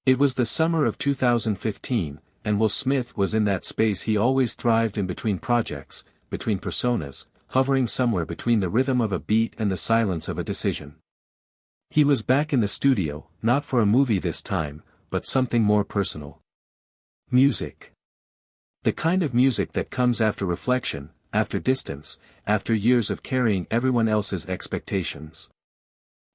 It was the summer of 2015, and Will Smith was in that space he always thrived in between projects, between personas, hovering somewhere between the rhythm of a beat and the silence of a decision. He was back in the studio, not for a movie this time, but something more personal. Music. The kind of music that comes after reflection, after distance, after years of carrying everyone else's expectations.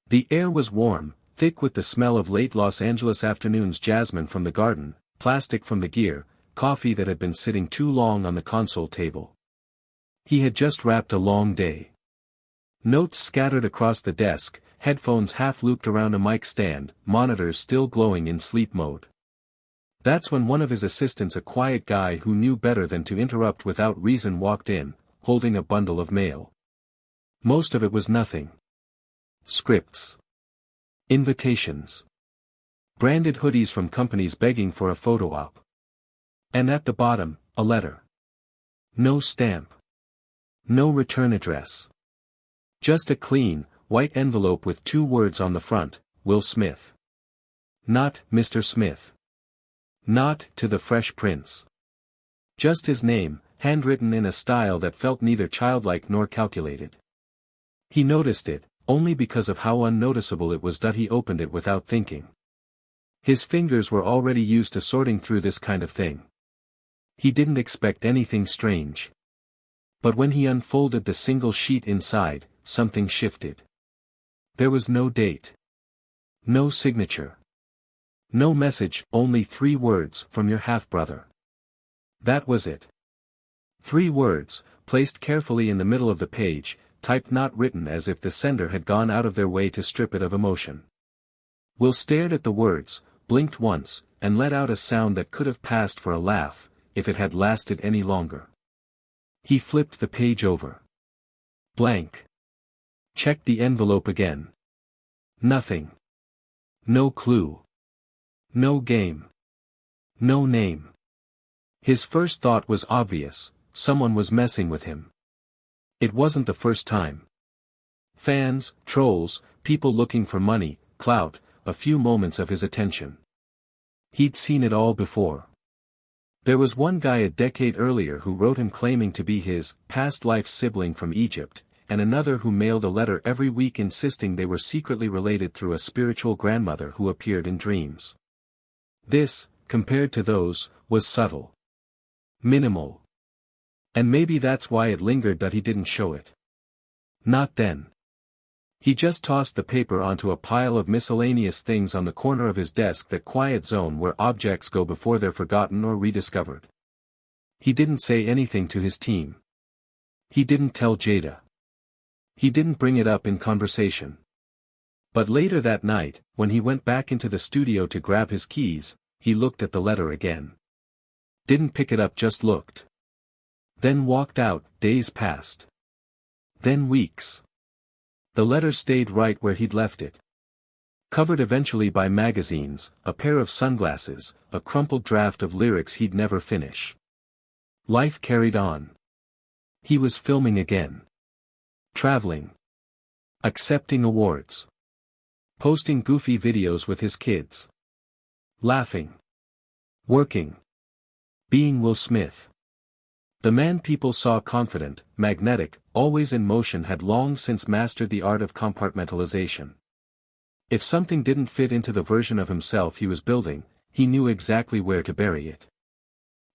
The air was warm, thick with the smell of late Los Angeles afternoons, jasmine from the garden, plastic from the gear, coffee that had been sitting too long on the console table. He had just wrapped a long day. Notes scattered across the desk, headphones half looped around a mic stand, monitors still glowing in sleep mode. That's when one of his assistants, a quiet guy who knew better than to interrupt without reason, walked in, holding a bundle of mail. Most of it was nothing. Scripts. Invitations. Branded hoodies from companies begging for a photo op. And at the bottom, a letter. No stamp. No return address. Just a clean, white envelope with 2 words on the front, Will Smith. Not Mr. Smith. Not to the Fresh Prince. Just his name, handwritten in a style that felt neither childlike nor calculated. He noticed it, only because of how unnoticeable it was that he opened it without thinking. His fingers were already used to sorting through this kind of thing. He didn't expect anything strange. But when he unfolded the single sheet inside, something shifted. There was no date. No signature. No message, only 3 words, from your half-brother. That was it. 3 words, placed carefully in the middle of the page, typed, not written, as if the sender had gone out of their way to strip it of emotion. Will stared at the words, blinked once, and let out a sound that could have passed for a laugh, if it had lasted any longer. He flipped the page over. Blank. Checked the envelope again. Nothing. No clue. No game. No name. His first thought was obvious: someone was messing with him. It wasn't the first time. Fans, trolls, people looking for money, clout, a few moments of his attention. He'd seen it all before. There was one guy a decade earlier who wrote him claiming to be his past life sibling from Egypt, and another who mailed a letter every week insisting they were secretly related through a spiritual grandmother who appeared in dreams. This, compared to those, was subtle. Minimal. And maybe that's why it lingered that he didn't show it. Not then. He just tossed the paper onto a pile of miscellaneous things on the corner of his desk, that quiet zone where objects go before they're forgotten or rediscovered. He didn't say anything to his team. He didn't tell Jada. He didn't bring it up in conversation. But later that night, when he went back into the studio to grab his keys, he looked at the letter again. Didn't pick it up, just looked. Then walked out. Days passed. Then weeks. The letter stayed right where he'd left it. Covered eventually by magazines, a pair of sunglasses, a crumpled draft of lyrics he'd never finish. Life carried on. He was filming again. Traveling. Accepting awards. Posting goofy videos with his kids. Laughing. Working. Being Will Smith. The man people saw confident, magnetic, always in motion had long since mastered the art of compartmentalization. If something didn't fit into the version of himself he was building, he knew exactly where to bury it.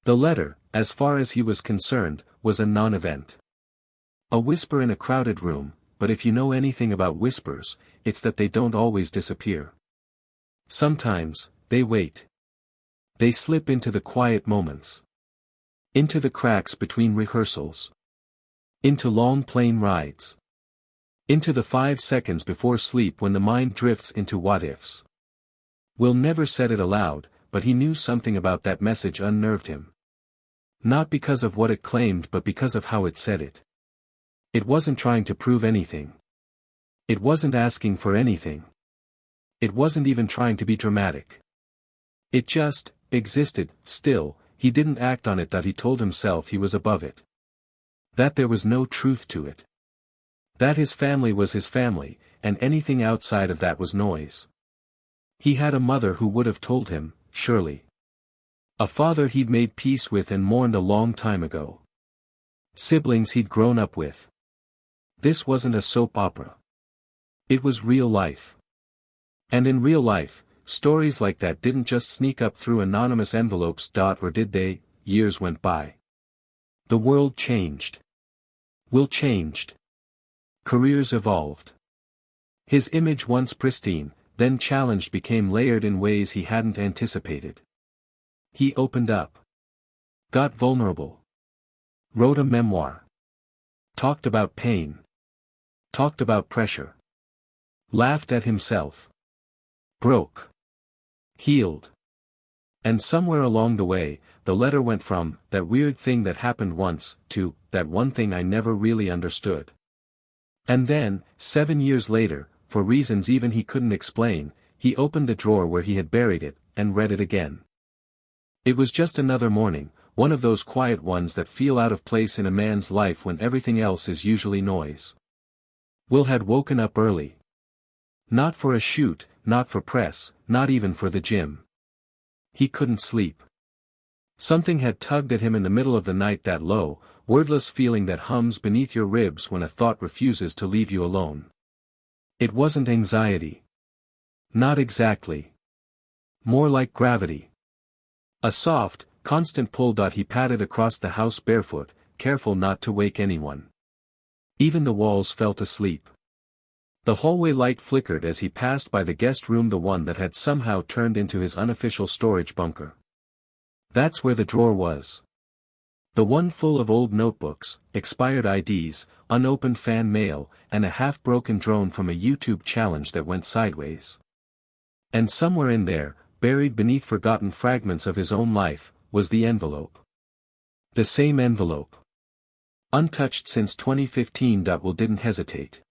The letter, as far as he was concerned, was a non-event. A whisper in a crowded room, but if you know anything about whispers, it's that they don't always disappear. Sometimes, they wait. They slip into the quiet moments. Into the cracks between rehearsals. Into long plane rides. Into the 5 seconds before sleep when the mind drifts into what-ifs. Will never said it aloud, but he knew something about that message unnerved him. Not because of what it claimed, but because of how it said it. It wasn't trying to prove anything. It wasn't asking for anything. It wasn't even trying to be dramatic. It just existed. Still, he didn't act on it. That he told himself he was above it. That there was no truth to it. That his family was his family, and anything outside of that was noise. He had a mother who would have told him, surely. A father he'd made peace with and mourned a long time ago. Siblings he'd grown up with. This wasn't a soap opera. It was real life. And in real life, stories like that didn't just sneak up through anonymous envelopes. Or did they? Years went by. The world changed. Will changed. Careers evolved. His image once pristine, then challenged, became layered in ways he hadn't anticipated. He opened up. Got vulnerable. Wrote a memoir. Talked about pain. Talked about pressure. Laughed at himself. Broke. Healed. And somewhere along the way, the letter went from, that weird thing that happened once, to, that one thing I never really understood. And then, 7 years later, for reasons even he couldn't explain, he opened the drawer where he had buried it, and read it again. It was just another morning, one of those quiet ones that feel out of place in a man's life when everything else is usually noise. Will had woken up early. Not for a shoot, not for press, not even for the gym. He couldn't sleep. Something had tugged at him in the middle of the night, that low, wordless feeling that hums beneath your ribs when a thought refuses to leave you alone. It wasn't anxiety. Not exactly. More like gravity. A soft, constant pull. He padded across the house barefoot, careful not to wake anyone. Even the walls felt asleep. The hallway light flickered as he passed by the guest room, the one that had somehow turned into his unofficial storage bunker. That's where the drawer was. The one full of old notebooks, expired IDs, unopened fan mail, and a half-broken drone from a YouTube challenge that went sideways. And somewhere in there, buried beneath forgotten fragments of his own life, was the envelope. The same envelope. Untouched since 2015. Will didn't hesitate.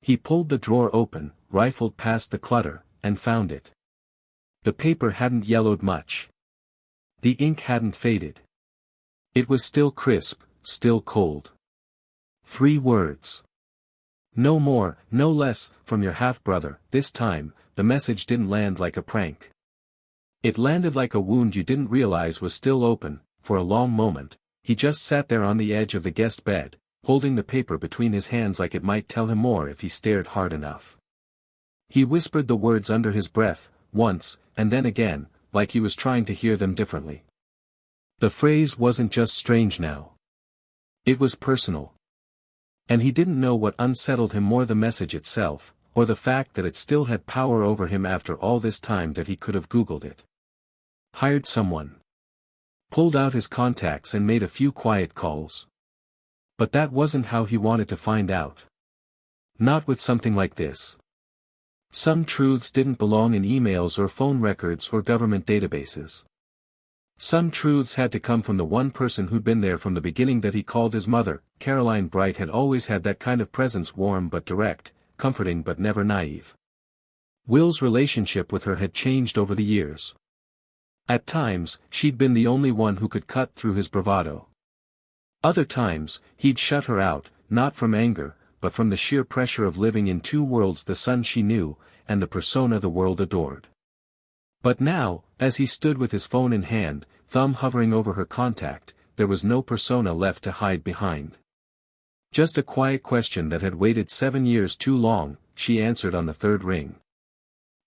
He pulled the drawer open, rifled past the clutter, and found it. The paper hadn't yellowed much. The ink hadn't faded. It was still crisp, still cold. 3 words. No more, no less, from your half-brother. This time, the message didn't land like a prank. It landed like a wound you didn't realize was still open. For a long moment, he just sat there on the edge of the guest bed, holding the paper between his hands like it might tell him more if he stared hard enough. He whispered the words under his breath, once, and then again, like he was trying to hear them differently. The phrase wasn't just strange now. It was personal. And he didn't know what unsettled him more, the message itself, or the fact that it still had power over him after all this time, that he could have Googled it. Hired someone. Pulled out his contacts and made a few quiet calls. But that wasn't how he wanted to find out. Not with something like this. Some truths didn't belong in emails or phone records or government databases. Some truths had to come from the one person who'd been there from the beginning, that he called his mother. Caroline Bright had always had that kind of presence, warm but direct, comforting but never naive. Will's relationship with her had changed over the years. At times, she'd been the only one who could cut through his bravado. Other times, he'd shut her out, not from anger, but from the sheer pressure of living in 2 worlds, the son she knew, and the persona the world adored. But now, as he stood with his phone in hand, thumb hovering over her contact, there was no persona left to hide behind. Just a quiet question that had waited 7 years too long. She answered on the 3rd ring.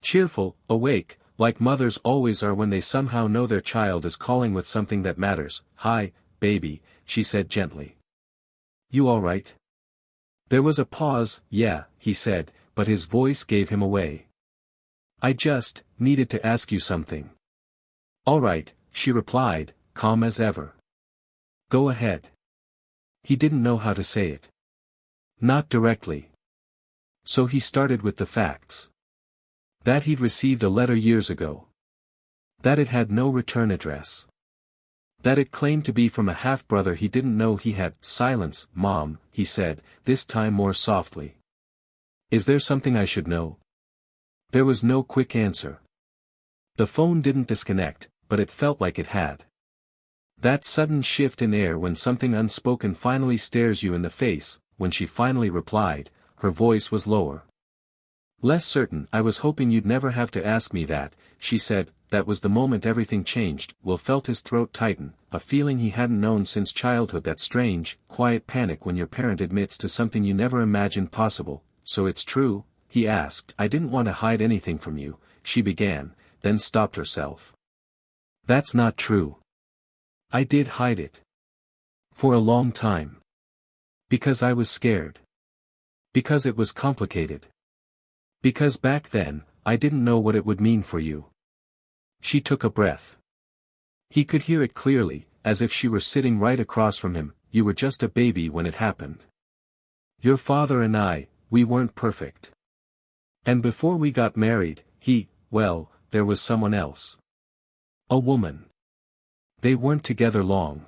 Cheerful, awake, like mothers always are when they somehow know their child is calling with something that matters. "Hi, baby," she said gently. "You all right?" There was a pause. "Yeah," he said, but his voice gave him away. "I just needed to ask you something." "All right," she replied, calm as ever. "Go ahead." He didn't know how to say it. Not directly. So he started with the facts. That he'd received a letter years ago. That it had no return address. That it claimed to be from a half-brother he didn't know he had. "Silence, Mom," he said, this time more softly. "Is there something I should know?" There was no quick answer. The phone didn't disconnect, but it felt like it had. That sudden shift in air when something unspoken finally stares you in the face. When she finally replied, her voice was lower. Less certain. I was hoping you'd never have to ask me that, she said. That was the moment everything changed. Will felt his throat tighten, a feeling he hadn't known since childhood, that strange, quiet panic when your parent admits to something you never imagined possible. So it's true? He asked. I didn't want to hide anything from you, she began, then stopped herself. That's not true. I did hide it. For a long time. Because I was scared. Because it was complicated. Because back then, I didn't know what it would mean for you. She took a breath. He could hear it clearly, as if she were sitting right across from him. You were just a baby when it happened. Your father and I, we weren't perfect. And before we got married, well, there was someone else. A woman. They weren't together long.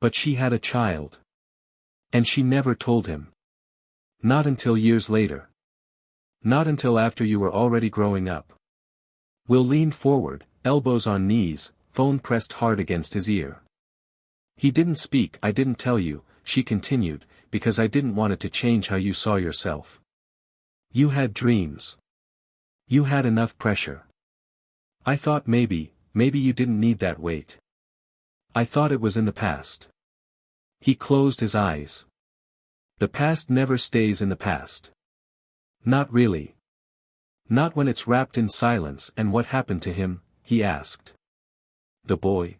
But she had a child. And she never told him. Not until years later. Not until after you were already growing up. Will leaned forward, elbows on knees, phone pressed hard against his ear. He didn't speak. I didn't tell you, she continued, because I didn't want it to change how you saw yourself. You had dreams. You had enough pressure. I thought maybe you didn't need that weight. I thought it was in the past. He closed his eyes. The past never stays in the past. Not really. Not when it's wrapped in silence. And what happened to him? He asked. The boy.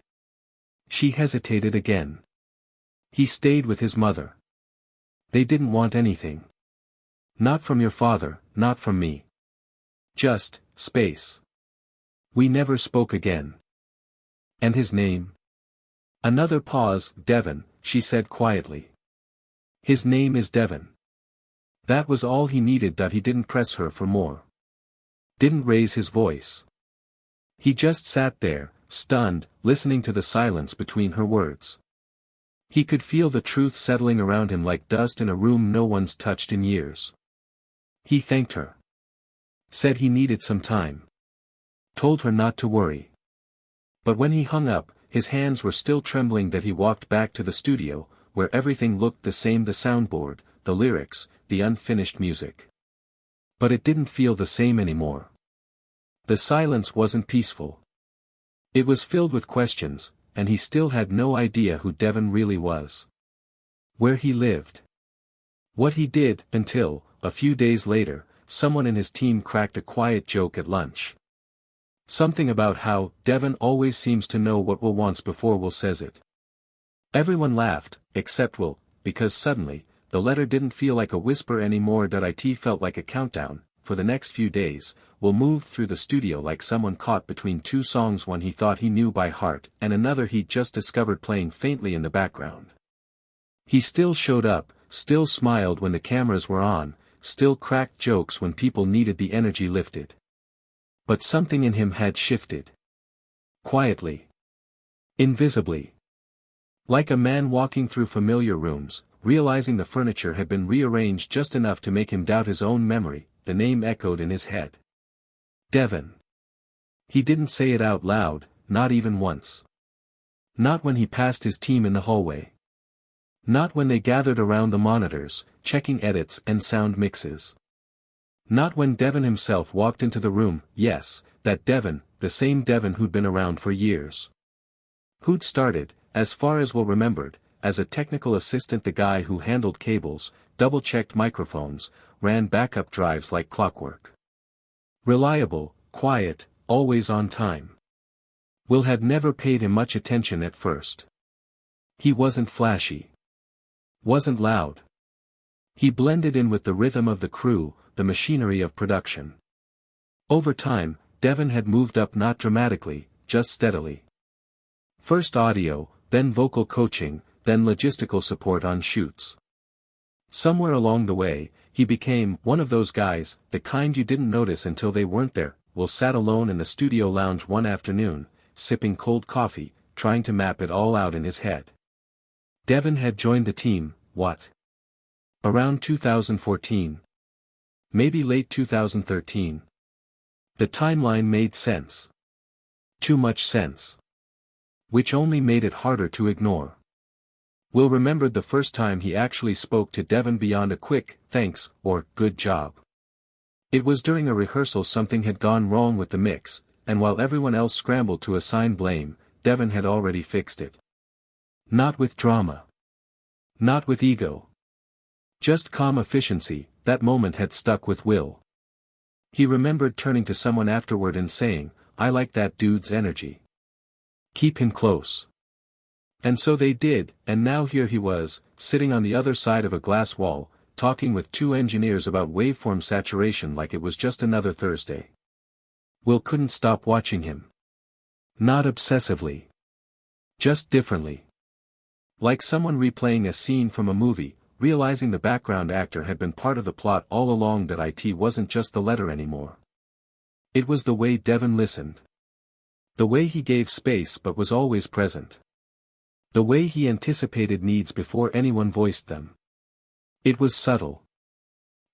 She hesitated again. He stayed with his mother. They didn't want anything. Not from your father, not from me. Just space. We never spoke again. And his name? Another pause. Devon, she said quietly. His name is Devon. That was all he needed. He didn't press her for more. Didn't raise his voice. He just sat there, stunned, listening to the silence between her words. He could feel the truth settling around him like dust in a room no one's touched in years. He thanked her. Said he needed some time. Told her not to worry. But when he hung up, his hands were still trembling. He walked back to the studio, where everything looked the same: the soundboard, the lyrics, the unfinished music. But it didn't feel the same anymore. The silence wasn't peaceful. It was filled with questions, and he still had no idea who Devon really was. Where he lived. What he did, until, a few days later, someone in his team cracked a quiet joke at lunch. Something about how Devon always seems to know what Will wants before Will says it. Everyone laughed, except Will, because suddenly, the letter didn't feel like a whisper anymore. It felt like a countdown. For the next few days, Will moved through the studio like someone caught between two songs, one he thought he knew by heart, and another he'd just discovered playing faintly in the background. He still showed up, still smiled when the cameras were on, still cracked jokes when people needed the energy lifted. But something in him had shifted. Quietly. Invisibly. Like a man walking through familiar rooms, realizing the furniture had been rearranged just enough to make him doubt his own memory, the name echoed in his head. Devon. He didn't say it out loud, not even once. Not when he passed his team in the hallway. Not when they gathered around the monitors, checking edits and sound mixes. Not when Devon himself walked into the room. Yes, that Devon, the same Devon who'd been around for years. Who'd started, as far as Will remembered, as a technical assistant, the guy who handled cables, double-checked microphones, ran backup drives like clockwork. Reliable, quiet, always on time. Will had never paid him much attention at first. He wasn't flashy. Wasn't loud. He blended in with the rhythm of the crew, the machinery of production. Over time, Devon had moved up, not dramatically, just steadily. First audio, then vocal coaching, then logistical support on shoots. Somewhere along the way, he became one of those guys, the kind you didn't notice until they weren't there. Will sat alone in the studio lounge one afternoon, sipping cold coffee, trying to map it all out in his head. Devon had joined the team, what? Around 2014. Maybe late 2013. The timeline made sense. Too much sense. Which only made it harder to ignore. Will remembered the first time he actually spoke to Devon beyond a quick, thanks, or good job. It was during a rehearsal something had gone wrong with the mix, and while everyone else scrambled to assign blame, Devon had already fixed it. Not with drama. Not with ego. Just calm efficiency. That moment had stuck with Will. He remembered turning to someone afterward and saying, "I like that dude's energy. Keep him close." And so they did, and now here he was, sitting on the other side of a glass wall, talking with two engineers about waveform saturation like it was just another Thursday. Will couldn't stop watching him. Not obsessively. Just differently. Like someone replaying a scene from a movie, realizing the background actor had been part of the plot all along, that it wasn't just the letter anymore. It was the way Devon listened. The way he gave space but was always present. The way he anticipated needs before anyone voiced them. It was subtle.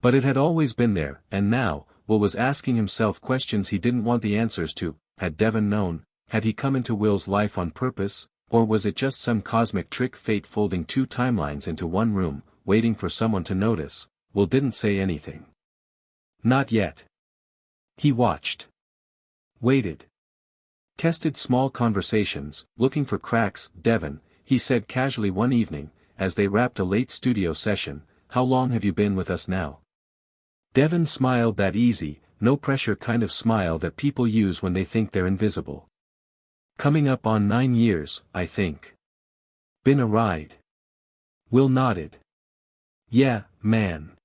But it had always been there, and now, Will was asking himself questions he didn't want the answers to. Had Devon known? Had he come into Will's life on purpose? Or was it just some cosmic trick, fate folding two timelines into one room, waiting for someone to notice? Will didn't say anything. Not yet. He watched. Waited. Tested small conversations, looking for cracks. "Devon," he said casually one evening, as they wrapped a late studio session, "how long have you been with us now?" Devon smiled, that easy, no-pressure kind of smile that people use when they think they're invisible. "Coming up on 9 years, I think." "Been a ride." Will nodded. "Yeah, man.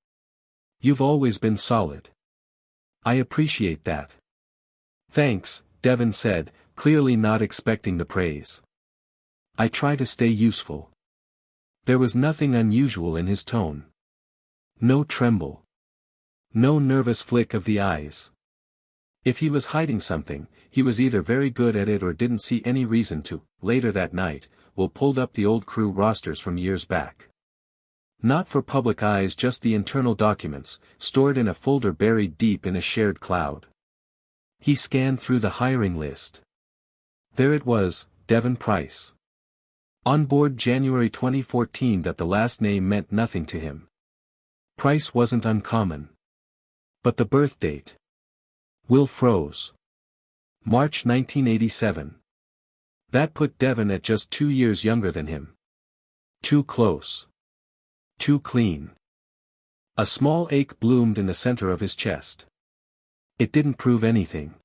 You've always been solid. I appreciate that." "Thanks," Devon said, clearly not expecting the praise. "I try to stay useful." There was nothing unusual in his tone. No tremble. No nervous flick of the eyes. If he was hiding something, he was either very good at it or didn't see any reason to. Later that night, Will pulled up the old crew rosters from years back. Not for public eyes, just the internal documents, stored in a folder buried deep in a shared cloud. He scanned through the hiring list. There it was, Devon Price. On board January 2014. That the last name meant nothing to him. Price wasn't uncommon. But the birth date. Will froze. March 1987. That put Devon at just 2 years younger than him. Too close. Too clean. A small ache bloomed in the center of his chest. It didn't prove anything.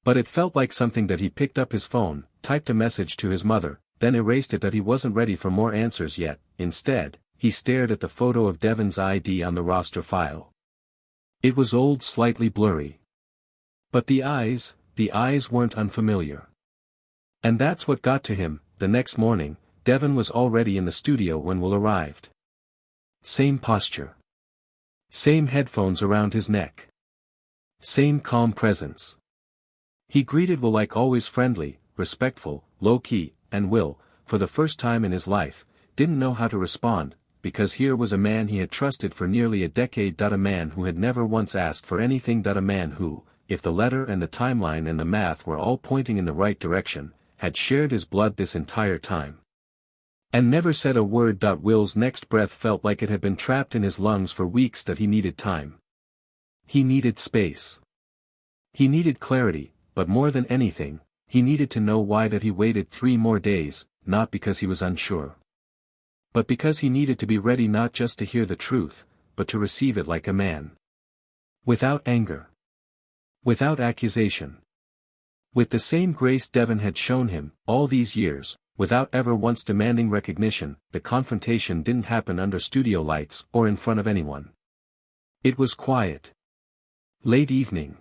But it felt like something. That he picked up his phone, typed a message to his mother, then erased it. That he wasn't ready for more answers yet. Instead, he stared at the photo of Devon's ID on the roster file. It was old, slightly blurry. But the eyes weren't unfamiliar. And that's what got to him. The next morning, Devon was already in the studio when Will arrived. Same posture. Same headphones around his neck. Same calm presence. He greeted Will like always, friendly, respectful, low-key, and Will, for the first time in his life, didn't know how to respond, because here was a man he had trusted for nearly a decade. A man who had never once asked for anything. A man who, if the letter and the timeline and the math were all pointing in the right direction, had shared his blood this entire time. And never said a word. Will's next breath felt like it had been trapped in his lungs for weeks. That he needed time. He needed space. He needed clarity, but more than anything, he needed to know why. That he waited 3 more days, not because he was unsure. But because he needed to be ready, not just to hear the truth, but to receive it like a man. Without anger. Without accusation. With the same grace Devon had shown him, all these years, without ever once demanding recognition. The confrontation didn't happen under studio lights or in front of anyone. It was quiet. Late evening.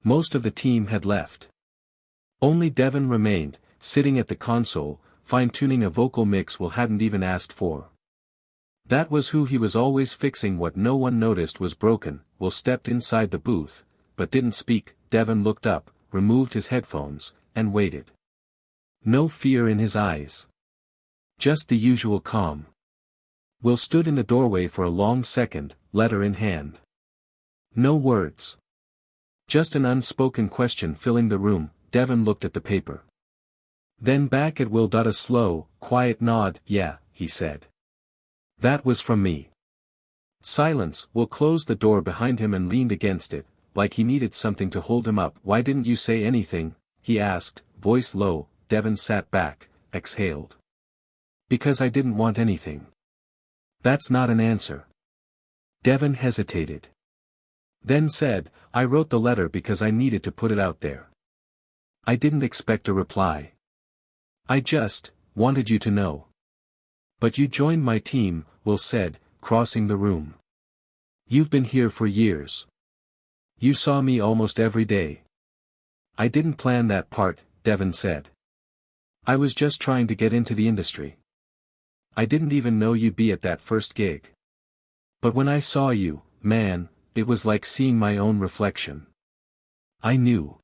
Most of the team had left. Only Devon remained, sitting at the console, fine-tuning a vocal mix Will hadn't even asked for. That was who he was always fixing. What no one noticed was broken. Will stepped inside the booth, but didn't speak. Devon looked up, removed his headphones, and waited. No fear in his eyes. Just the usual calm. Will stood in the doorway for a long second, letter in hand. No words. Just an unspoken question filling the room. Devon looked at the paper. Then back at Will. A slow, quiet nod. "Yeah," he said. "That was from me." Silence. Will closed the door behind him and leaned against it, like he needed something to hold him up. Why didn't you say anything? He asked, voice low. Devon sat back, exhaled. Because I didn't want anything. That's not an answer. Devon hesitated. Then said, I wrote the letter because I needed to put it out there. I didn't expect a reply. I just wanted you to know. But you joined my team, Will said, crossing the room. You've been here for years. You saw me almost every day. I didn't plan that part, Devon said. I was just trying to get into the industry. I didn't even know you'd be at that first gig. But when I saw you, man, it was like seeing my own reflection. I knew.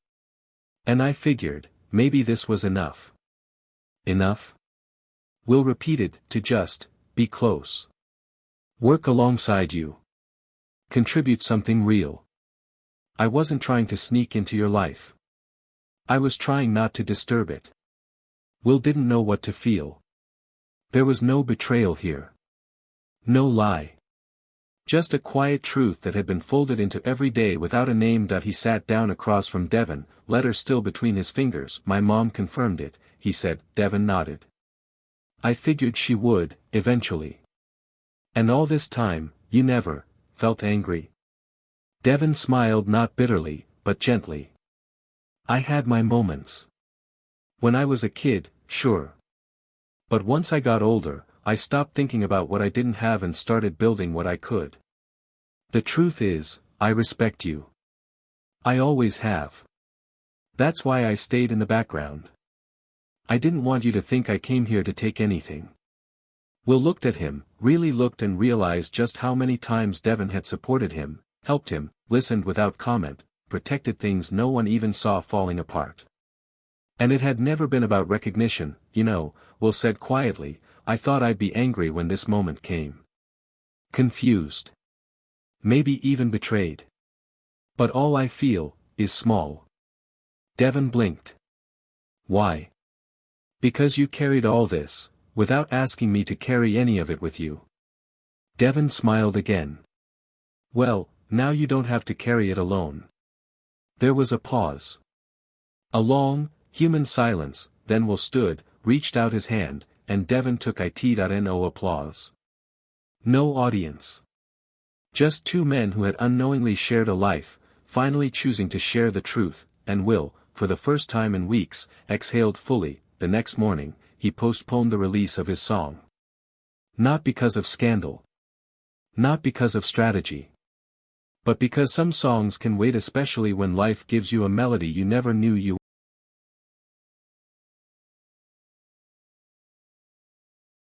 And I figured, maybe this was enough. Enough? Will repeated, to just be close. Work alongside you. Contribute something real. I wasn't trying to sneak into your life. I was trying not to disturb it. Will didn't know what to feel. There was no betrayal here. No lie. Just a quiet truth that had been folded into every day without a name. He sat down across from Devon, letter still between his fingers. My mom confirmed it, he said. Devon nodded. I figured she would, eventually. And all this time, you never felt angry? Devon smiled, not bitterly, but gently. I had my moments. When I was a kid, sure. But once I got older, I stopped thinking about what I didn't have and started building what I could. The truth is, I respect you. I always have. That's why I stayed in the background. I didn't want you to think I came here to take anything. Will looked at him, really looked, and realized just how many times Devon had supported him, helped him, listened without comment, protected things no one even saw falling apart. And it had never been about recognition, you know, Will said quietly. I thought I'd be angry when this moment came. Confused. Maybe even betrayed. But all I feel is small. Devon blinked. Why? Because you carried all this, without asking me to carry any of it with you. Devon smiled again. Well, now you don't have to carry it alone. There was a pause. A long, human silence, then Will stood, reached out his hand, and Devon took it. No applause. No audience. Just two men who had unknowingly shared a life, finally choosing to share the truth, and Will, for the first time in weeks, exhaled fully. The next morning, he postponed the release of his song. Not because of scandal. Not because of strategy. But because some songs can wait, especially when life gives you a melody you never knew you